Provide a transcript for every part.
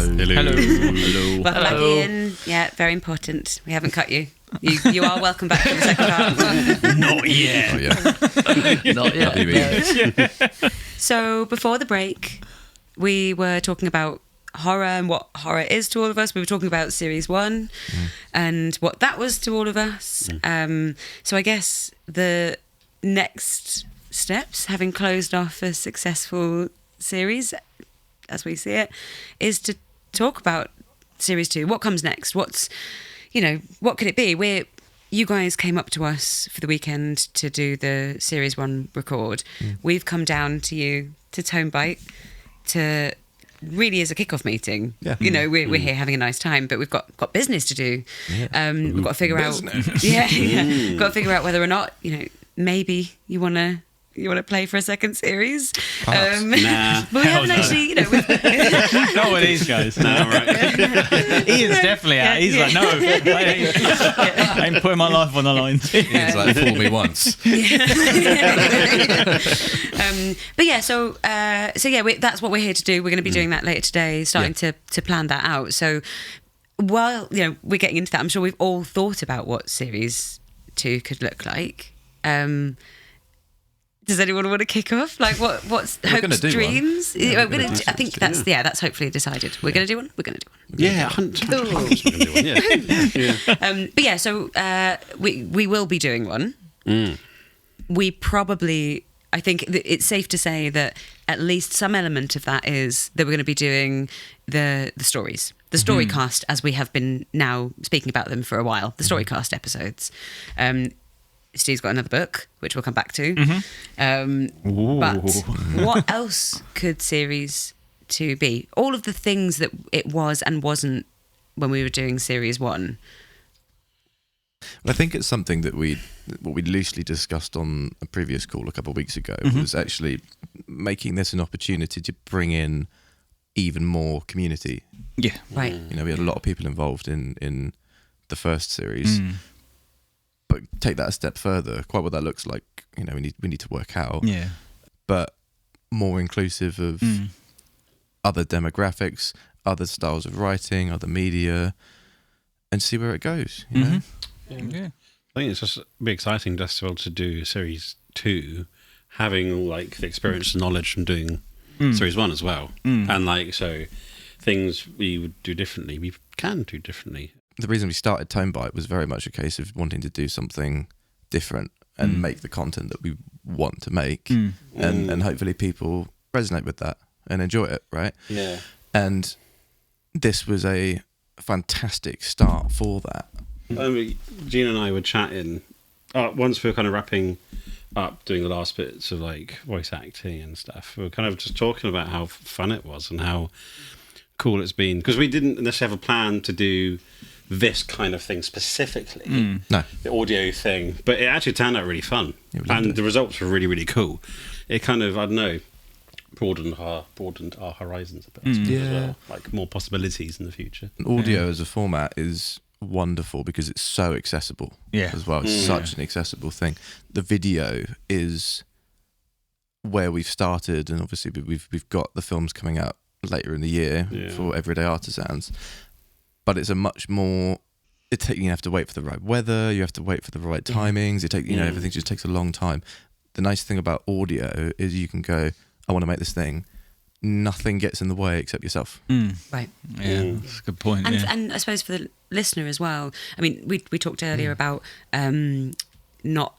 Hello. Welcome back in. Yeah, very important. We haven't cut you. You are welcome back for the second half. Not yet. Not yet. So before the break, we were talking about horror and what horror is to all of us. We were talking about series 1 and what that was to all of us. So I guess the next steps, having closed off a successful series, as we see it, is to talk about series 2. What comes next? What could it be? You guys came up to us for the weekend to do the series 1 record. We've come down to you, to Tomebite, to really as a kickoff meeting. Yeah. We're here having a nice time, but we've got business to do. Yeah. We've got to figure out. Yeah. Got to figure out whether or not maybe you want to play for a second series. Nah. But we haven't actually. Not with these guys. No, right. Ian's definitely out. He's like, no, I ain't putting my life on the line. He's like, fool me once. But yeah, so that's what we're here to do. We're going to be doing that later today, starting to plan that out. So while we're getting into that, I'm sure we've all thought about what series 2 could look like. Does anyone want to kick off? Like, what's hopes, dreams? I think that's hopefully decided. We're going to do one. We're going to do one. Yeah, 100%. But yeah, so we will be doing one. We probably, I think it's safe to say that at least some element of that is that we're going to be doing the stories, the storycast, as we have been now speaking about them for a while. The storycast episodes. Steve's got another book, which we'll come back to. But what else could series 2 be? All of the things that it was and wasn't when we were doing series 1. I think it's something that what we loosely discussed on a previous call a couple of weeks ago was actually making this an opportunity to bring in even more community. Yeah. Right. We had a lot of people involved in the first series. But take that a step further, quite what that looks like, we need to work out. Yeah. But more inclusive of other demographics, other styles of writing, other media, and see where it goes. Yeah. I think it's just be exciting just to be able to do series 2, having like the experience and knowledge from doing series 1 as well, and so things we would do differently, we can do differently. The reason we started Tomebite was very much a case of wanting to do something different and make the content that we want to make, and hopefully people resonate with that and enjoy it, right? Yeah. And this was a fantastic start for that. Gina and I were chatting once we were kind of wrapping up doing the last bits of like voice acting and stuff. We were kind of just talking about how fun it was and how cool it's been, because we didn't necessarily have a plan to do this kind of thing specifically, No, the audio thing, but it actually turned out really fun, and the results were really, really cool. It kind of, I don't know, broadened our horizons a bit as well, like more possibilities in the future. and audio as a format is wonderful because it's so accessible as well. It's such an accessible thing. The video is where we've started, and obviously we've got the films coming out later in the year for Everyday Artisans. But it's a much more. You have to wait for the right weather. You have to wait for the right timings. Everything just takes a long time. The nice thing about audio is you can go, I want to make this thing. Nothing gets in the way except yourself. Right. Yeah, that's a good point. And I suppose for the listener as well. I mean, we talked earlier about not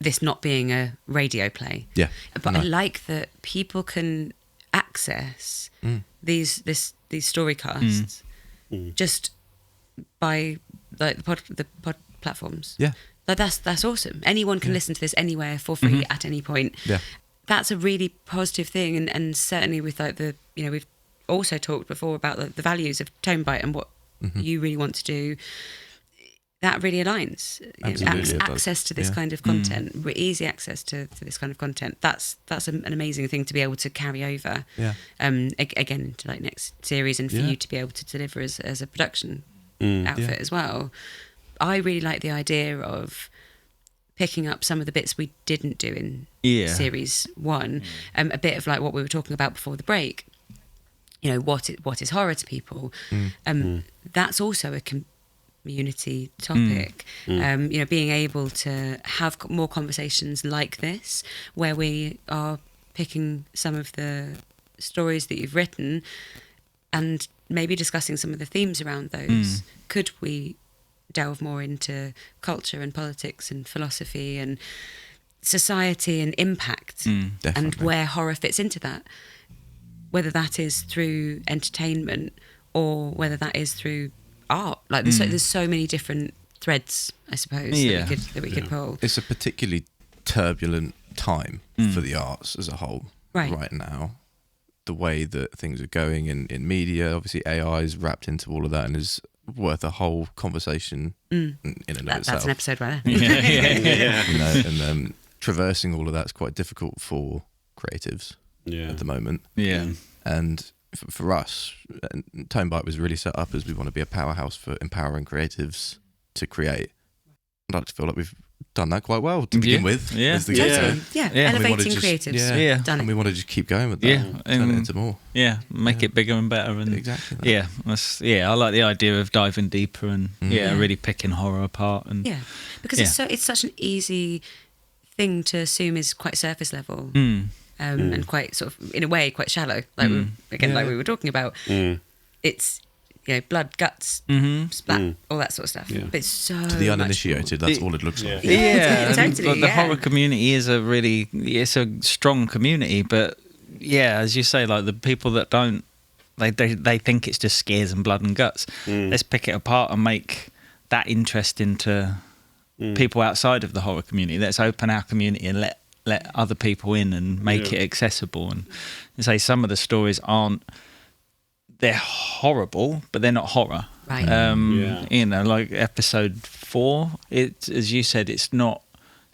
this not being a radio play. Yeah. But I like that people can access these story casts just by like the pod platforms. Yeah. Like that's awesome. Anyone can listen to this anywhere for free at any point. Yeah. That's a really positive thing, and certainly with like we've also talked before about the values of Tomebite and what you really want to do. That really aligns. Absolutely, Access to this kind of content, easy access to this kind of content. That's an amazing thing to be able to carry over. Yeah. Again, to like next series, and for you to be able to deliver as a production outfit as well. I really like the idea of picking up some of the bits we didn't do in series 1. A bit of like what we were talking about before the break. what is horror to people. That's also a community topic. Being able to have more conversations like this, where we are picking some of the stories that you've written and maybe discussing some of the themes around those. Could we delve more into culture and politics and philosophy and society and impact, and where horror fits into that, whether that is through entertainment or whether that is through art? Like there's so many different threads, I suppose, that we could pull. It's a particularly turbulent time for the arts as a whole right now. The way that things are going in media, obviously AI is wrapped into all of that and is worth a whole conversation in and of itself. That's an episode right there. And traversing all of that's quite difficult for creatives at the moment. And for us, Tomebite was really set up as we want to be a powerhouse for empowering creatives to create. I'd like to feel like we've done that quite well to begin with. Elevating creatives. Done it. And we want to just keep going with that. Turn it into more. Make it bigger and better. And exactly. I like the idea of diving deeper and really picking horror apart. And because it's such an easy thing to assume is quite surface level. And quite sort of, in a way, quite shallow. Like like we were talking about. It's blood, guts, splat, all that sort of stuff. But it's so to the uninitiated, that's all it looks like. Totally. The horror community is it's a strong community. But as you say, like the people that don't, they think it's just scares and blood and guts. Let's pick it apart and make that interesting to people outside of the horror community. Let's open our community and let other people in and make it accessible. And say some of the stories they're horrible, but they're not horror. Right. Like episode 4, it, as you said, it's not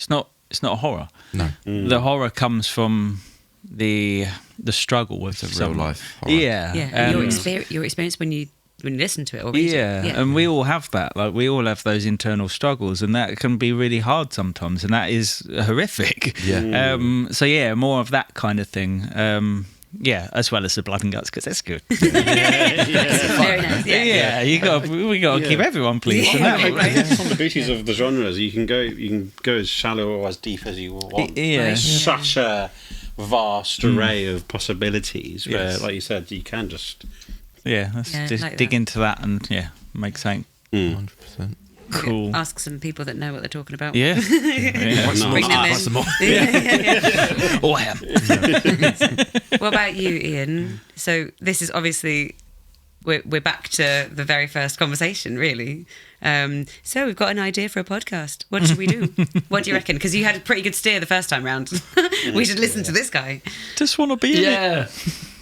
a horror. No. The horror comes from the struggle with the real life horror. Your experience when you listen to it or read it. And we all have that. Like we all have those internal struggles, and that can be really hard sometimes, and that is horrific. More of that kind of thing. As well as the blood and guts, because that's good. Very nice. We got to keep everyone pleased. It's one of the beauties of the genres. You can go as shallow or as deep as you want. There's such a vast array of possibilities where, like you said, you can just just like dig into that and make something 100%. cool. Ask some people that know what they're talking about. Bring them in. Some more. Oh, I am. What about you, Ian? So this is obviously we're back to the very first conversation, really. So we've got an idea for a podcast. What should we do? What do you reckon? Because you had a pretty good steer the first time round. We should listen to this guy. Just want to be in it.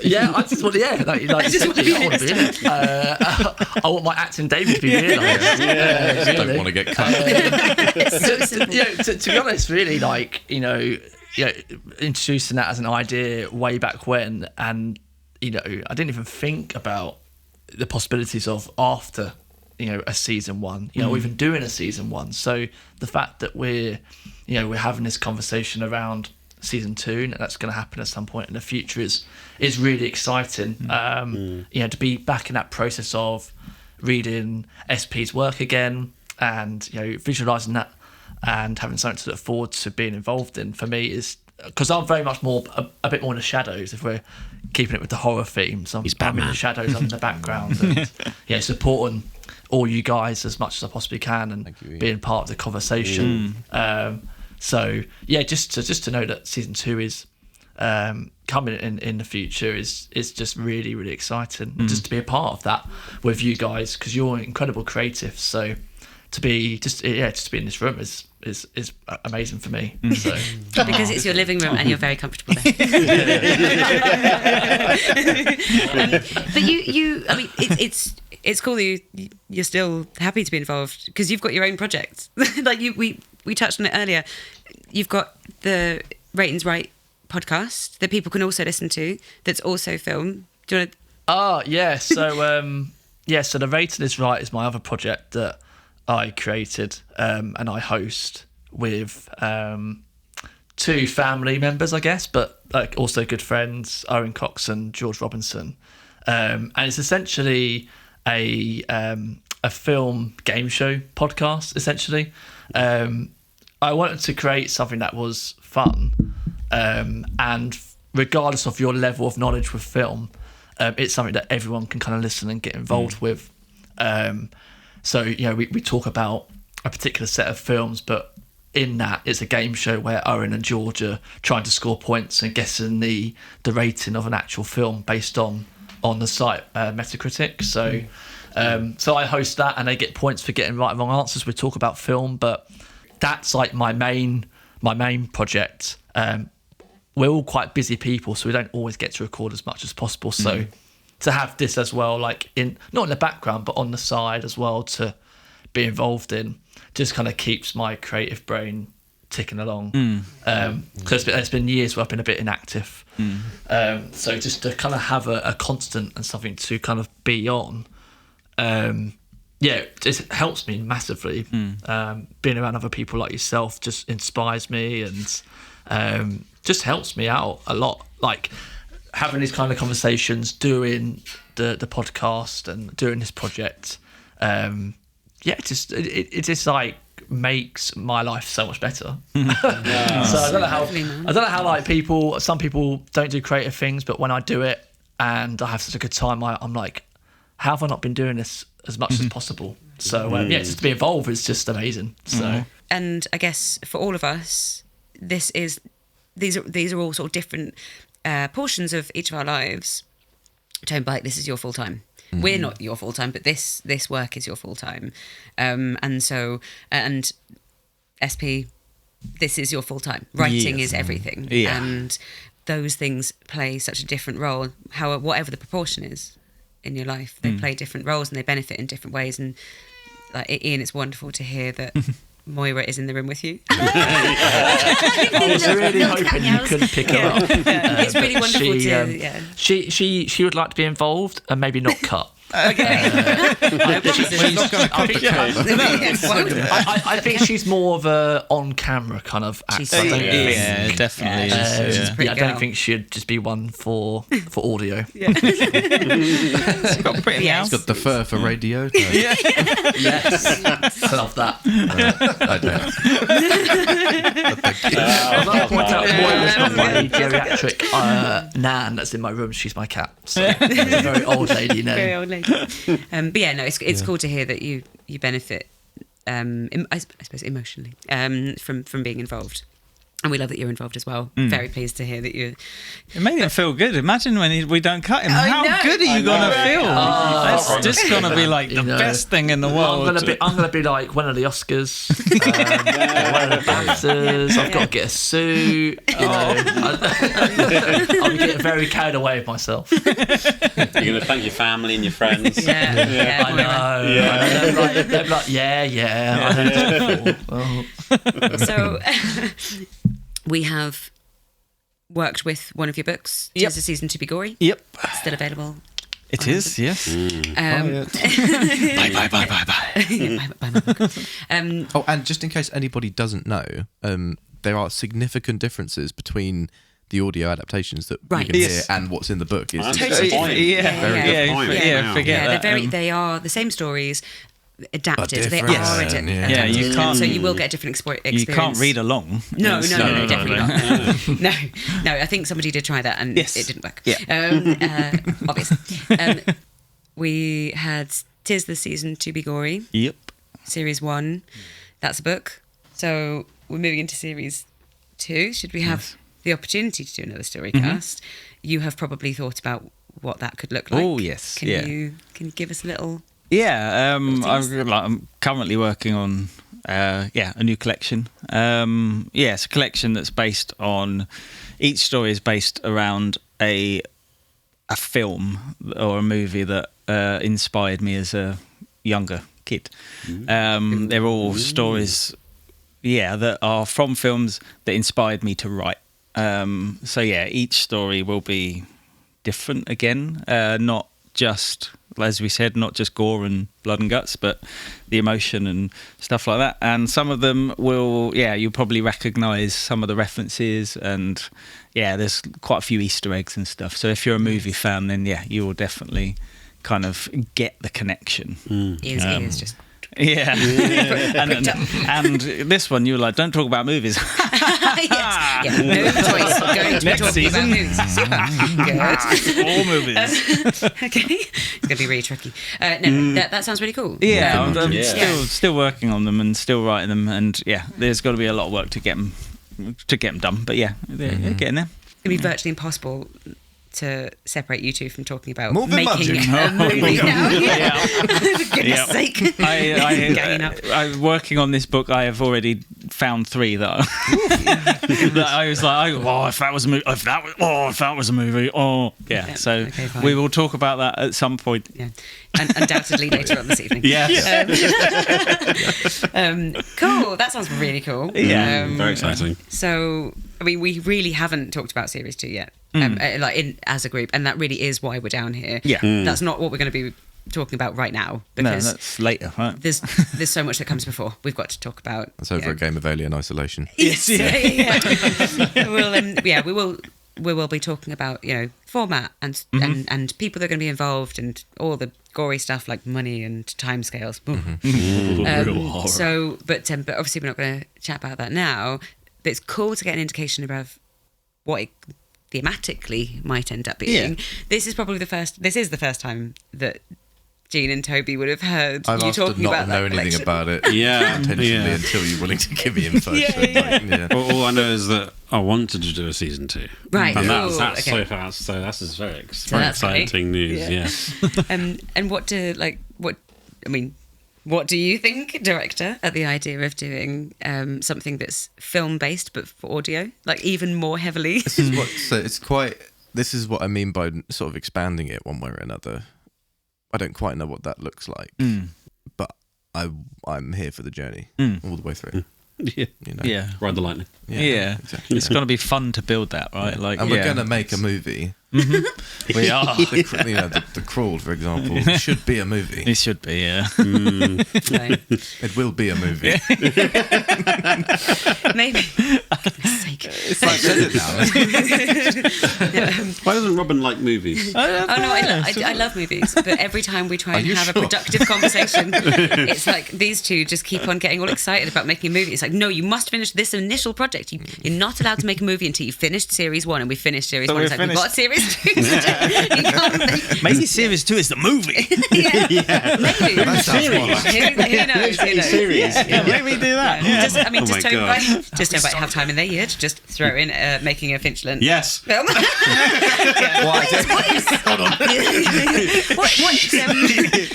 I just want to, I just want to be in it. I want my acting debut to be realised. I don't want to get cut. So simple. To be honest, really, introducing that as an idea way back when, and I didn't even think about the possibilities of after a season 1, or even doing a season 1. So the fact that we're having this conversation around season 2, and that's going to happen at some point in the future is really exciting. To be back in that process of reading SP's work again, and visualizing that and having something to look forward to being involved in, for me, is because I'm very much more a bit more in the shadows. If we're keeping it with the horror themes, I'm in the shadows, I'm in the background, and supporting all you guys as much as I possibly can, and being part of the conversation. Just to know that season 2 is coming in the future is just really, really exciting. And just to be a part of that with you guys, because you're incredible creatives. So to be just to be in this room is amazing for me. So. Because it's your living room and you're very comfortable there. But I mean, it's cool that you're still happy to be involved because you've got your own projects. We touched on it earlier. You've got the Ratings Right podcast that people can also listen to. That's also film. Do you want to? So the Rating is Right is my other project that I created and I host with 2 family members, I guess, but also good friends, Owen Cox and George Robinson. and it's essentially a film game show podcast. Essentially, I wanted to create something that was fun, and regardless of your level of knowledge with film, it's something that everyone can kind of listen and get involved with. So we talk about a particular set of films, but in that it's a game show where Owen and George are trying to score points and guessing the rating of an actual film based on the site Metacritic. So I host that, and they get points for getting right and wrong answers. We talk about film, but that's like my main project. We're all quite busy people, so we don't always get to record as much as possible. So to have this as well, like not in the background, but on the side as well, to be involved in, just kind of keeps my creative brain ticking along. Because it's been years where I've been a bit inactive. So just to kind of have a constant and something to kind of be on, it just helps me massively. Being around other people like yourself just inspires me and just helps me out a lot. Like having these kind of conversations, doing the podcast and doing this project, it just like makes my life so much better. So I don't know how like some people don't do creative things, but when I do it and I have such a good time, I'm like, how have I not been doing this as much as possible? So just to be involved is just amazing. So and I guess for all of us, these are all sort of different portions of each of our lives. Tomebite, this is your full time. We're not your full time, but this work is your full time, and SP, this is your full time. Writing is everything, and those things play such a different role. Whatever the proportion is in your life, they play different roles and they benefit in different ways. And like Ian, it's wonderful to hear that Moira is in the room with you. I was really hoping you couldn't pick her up. It's really wonderful She would like to be involved and maybe not cut. Okay. I think she's more of a on-camera kind of actor. Definitely. I don't think she'd just be one for audio. She's got pretty She's got the fur for radio. Yes, I love that. I don't. I'd like to point out Moira's not my geriatric nan that's in my room. She's my cat. So she's a very old lady now. Very old lady. But it's cool to hear that you benefit, I suppose emotionally, from being involved. And we love that you're involved as well. Very pleased to hear that you. It made him feel good. Imagine when we don't cut him. How good are you gonna feel? That's just gonna be like the best thing in the world. I'm gonna be like one of the Oscars, one of the BAFTAs. I've got to get a suit. I'll be getting very carried away with myself. You're gonna thank your family and your friends. I know. They're like, I heard it before. So. We have worked with one of your books. Yep. Tis the Season to be Gory. Yep. Still available. It is, yes. Bye. Buy my book. And just in case anybody doesn't know, there are significant differences between the audio adaptations that we can hear and what's in the book. Totally different. Forget that. They are the same stories. Adapted, they are adapted. You can't. So you will get a different experience. You can't read along. No, definitely not. No. I think somebody did try that and it didn't work. Yeah. Obviously. We had Tis the Season to be Gory. Yep. Series 1. That's a book. So we're moving into Series 2. Should we have the opportunity to do another story cast? You have probably thought about what that could look like. Oh yes. Can you give us a little? Yeah, I'm currently working on a new collection. It's a collection that's based on, each story is based around a film or a movie that inspired me as a younger kid. They're all stories, that are from films that inspired me to write. Each story will be different again, not just as we said, not just gore and blood and guts, but the emotion and stuff like that. And some of them you'll probably recognise some of the references, and there's quite a few Easter eggs and stuff. So if you're a movie fan, then you will definitely kind of get the connection. Ears just. Yeah. and this one, you were like, don't talk about movies. Yes. Yeah, no choice. We're going to be talking about movies. Good. All movies. Okay. It's going to be really tricky. That sounds really cool. Yeah, I'm still working on them and still writing them, and there's got to be a lot of work to get them done. But they're getting there. It'd be virtually impossible to separate you two from talking about More than making magic. a movie now. For goodness sake. I'm working on this book. I have already found 3 that I was like, if that was a movie, if that was a movie, So okay, we will talk about that at some point. Yeah, and undoubtedly later on this evening. Cool. That sounds really cool. Yeah, very exciting. So, I mean, we really haven't talked about Series 2 yet, as a group, and that really is why we're down here. Yeah. That's not what we're going to be talking about right now, because that's later, right? there's so much that comes before we've got to talk about. That's over a game of Alien Isolation. Yes, we will be talking about format and people that are going to be involved and all the gory stuff like money and timescales. But obviously we're not going to chat about that now. But it's cool to get an indication about what it thematically might end up being. This is the first time that Gene and Toby would have heard I've you asked to talking not about know that anything collection. about it intentionally until you're willing to give me info. All I know is that I wanted to do a season 2. Right. And Ooh, that's okay. so fast. So that's very that's exciting great. news. Yeah. And what do you think, director, at the idea of doing something that's film based but for audio, like even more heavily? This is what I mean by sort of expanding it one way or another. I don't quite know what that looks like, but I'm here for the journey all the way through. Yeah. Ride the lightning. Yeah. Exactly. It's going to be fun to build that, right? Like, and we're going to make a movie. We are. The Crawl, for example, should be a movie. It should be, yeah. It will be a movie. Maybe. For goodness sake. It's like said it now. Why doesn't Robbyn like movies? I love movies, but every time we try and have a productive conversation, it's like these two just keep on getting all excited about making a movie. It's like, no, you must finish this initial project. You're not allowed to make a movie until you've finished Series 1, and we finished Series 1. It's like, we've got Series 2 to do. Maybe Series 2 is the movie. Maybe. That sounds more like Who knows? Series. Maybe do that. Just don't have time in their year to just throw in making a Finchland Yes. film.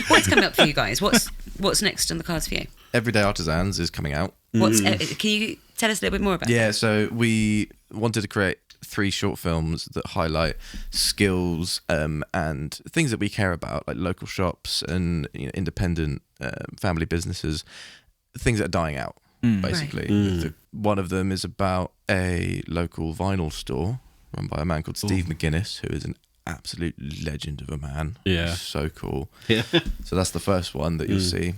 What's coming up for you guys? What's next on the cards for you? Everyday Artisans is coming out. Can you tell us a little bit more about it? Yeah, so we wanted to create 3 short films that highlight skills and things that we care about, like local shops and independent family businesses, things that are dying out, basically. Right. One of them is about a local vinyl store run by a man called Steve McGuinness, who is an absolute legend of a man. Yeah. He's so cool. Yeah. So that's the first one that you'll see.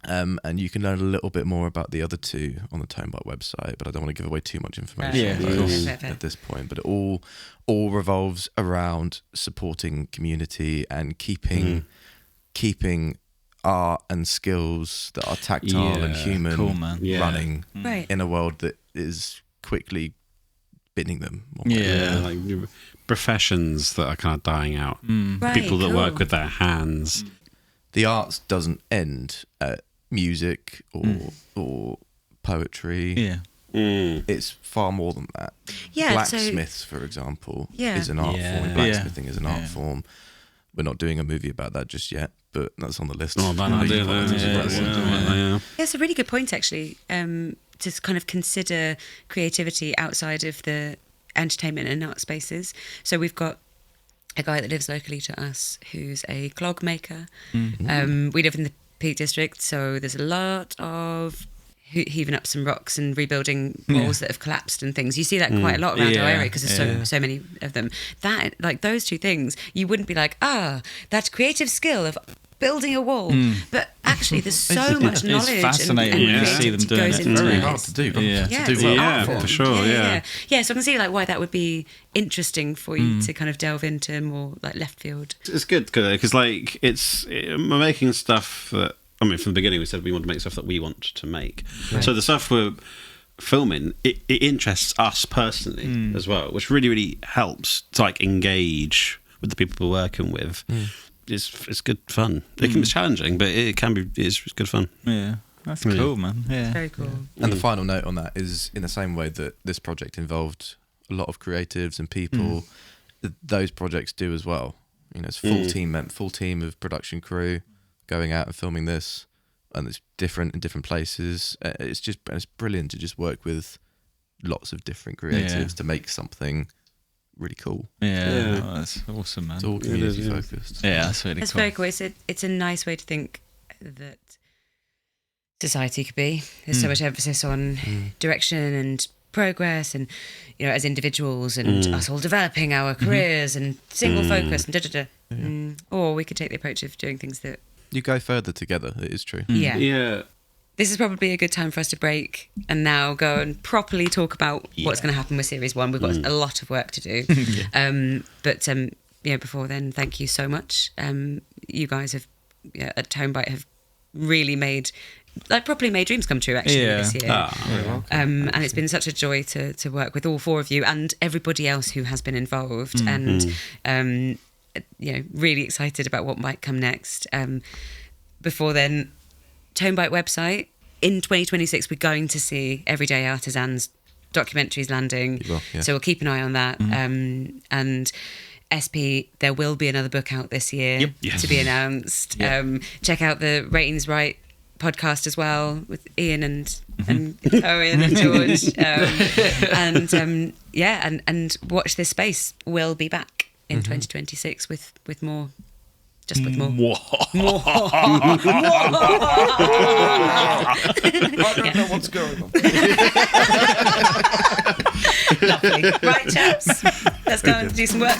And you can learn a little bit more about the other 2 on the Tomebite website, but I don't want to give away too much information at this point. But it all revolves around supporting community and keeping art and skills that are tactile and human running in a world that is quickly binning them. Like professions that are kind of dying out. People that work with their hands. The arts doesn't end at music or poetry. It's far more than that. Blacksmiths, for example, is an art form. Blacksmithing is an art form. We're not doing a movie about that just yet, but that's on the list. It's a really good point, actually, to kind of consider creativity outside of the entertainment and art spaces. So we've got a guy that lives locally to us who's a clog maker. We live in the Peak District, so there's a lot of heaving up some rocks and rebuilding walls that have collapsed and things. You see that quite a lot around our area because there's so many of them. That, like, those two things, you wouldn't be like, that creative skill of building a wall, but actually there's so much knowledge. It's fascinating when you see them doing it. It's very hard to do. For sure. Yeah, so I can see like why that would be interesting for you to kind of delve into more like left field. It's good because like we're making stuff that, I mean, from the beginning we said we want to make stuff that we want to make. Right. So the stuff we're filming, it interests us personally as well, which really, really helps to like engage with the people we're working with. It's good fun. It can be challenging, but it's good fun. Yeah, that's cool, man. Yeah, it's very cool. And the final note on that is, in the same way that this project involved a lot of creatives and people, those projects do as well. You know, it's full team of production crew going out and filming this, and it's different in different places. It's brilliant to just work with lots of different creatives to make something really cool. Oh, that's awesome, man. It's all community focused. Yeah, that's really That's cool. very cool. It's a nice way to think that society could be. There's so much emphasis on direction and progress, and you know, as individuals, and us all developing our careers and single focus and or we could take the approach of doing things that you go further together. It is true. Yeah. This is probably a good time for us to break and now go and properly talk about what's going to happen with Series 1. We've got a lot of work to do. But before then, thank you so much. You guys have, at Tomebite, have really properly made dreams come true, actually, this year. And it's been such a joy to work with all four of you and everybody else who has been involved. And, really excited about what might come next. Before then, Tomebite website, in 2026 we're going to see Everyday Artisans documentaries landing, so we'll keep an eye on that. And SP, there will be another book out this year to be announced. Check out the Ratings Right podcast as well with Ian and Owen and George, and watch this space. We'll be back in 2026 with more. Just with more. More. I don't know what's going on. Lovely. Right, chaps. Let's go and do some work.